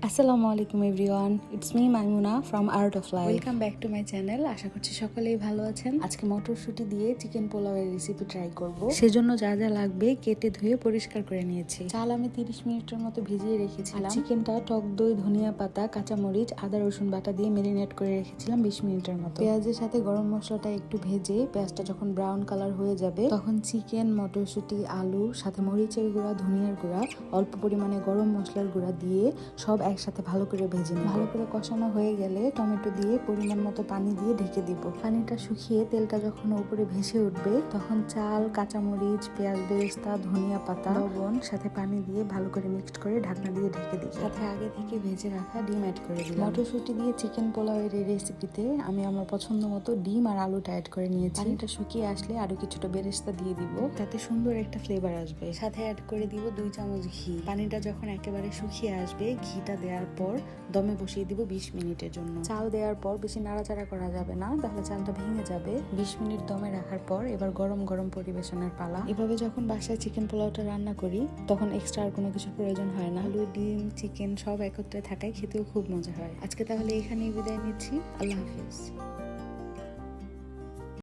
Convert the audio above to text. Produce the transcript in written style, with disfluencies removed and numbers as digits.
আসসালামু আলাইকুম everyone, it's me Maimuna from art of life. Welcome back to my channel. আশা করছি সকলেই ভালো আছেন। আজকে মটরশুঁটি দিয়ে চিকেন পোলাওয়ের রেসিপি ট্রাই করব। সেজন্য যা যা লাগবে কেটে ধুয়ে পরিষ্কার করে নিয়েছি। চাল আমি 30 মিনিটের মতো ভিজিয়ে রেখেছিলাম। চিকেনটা টক দই, ধনিয়া পাতা, কাঁচামরিচ, আদা রসুন বাটা দিয়ে মেরিনেট করে রেখেছিলাম 20 মিনিটের মতো। পেঁয়াজের সাথে গরম মশলাটা একটু ভেজে পেঁয়াজটা যখন ব্রাউন কালার হয়ে যাবে তখন চিকেন, মটরশুঁটি, আলু সাথে মরিচের গুঁড়া, ধনিয়ার গুঁড়া, অল্প পরিমাণে গরম মশলার গুঁড়া দিয়ে সব একসাথে ভালো করে ভেজে নিব। ভালো করে কষানো হয়ে গেলে টমেটো দিয়ে পরিমাণ মতো পানি দিয়ে ঢেকে দিব। পানিটা শুকিয়ে তেলটা যখন উপরে ভেসে উঠবে তখন চাল, কাঁচামরিচ, পেঁয়াজ বেরেস্তা, ধনিয়া পাতা, লবণ সাথে পানি দিয়ে ভালো করে মিক্সড করে ঢাকনা দিয়ে ঢেকে দিই। সাথে আগে থেকে ভেজে রাখা ডিম অ্যাড করে দিই। মটরশুঁটি দিয়ে চিকেন পোলাওয়ের এই রেসিপিতে আমি আমার পছন্দ মতো ডিম আর আলুটা অ্যাড করে নিয়েছি। পানিটা শুকিয়ে আসলে আরো কিছুটা বেরেস্তা দিয়ে দিব, তাতে সুন্দর একটা ফ্লেভার আসবে। সাথে অ্যাড করে দিব 2 চামচ ঘি। পানিটা যখন একেবারে শুকিয়ে আসবে ঘিটা দেওয়ার পর দমে বসিয়ে দিব 20 মিনিটের জন্য। চাল দেওয়ার পর বেশি নাড়াচাড়া করা যাবে না, তাহলে চালটা ভেঙে যাবে। 20 মিনিট দমে রাখার পর এবার গরম গরম পরিবেশনের পালা। এভাবে যখন বাসায় চিকেন পোলাওটা রান্না করি তখন এক্সট্রা আর কোনো কিছু প্রয়োজন হয় না। আলু, ডিম, চিকেন সব একত্রে থাকায় খেতেও খুব মজা হয়। আজকে তাহলে এখানেই বিদায় নিচ্ছি। আল্লাহ হাফিজ।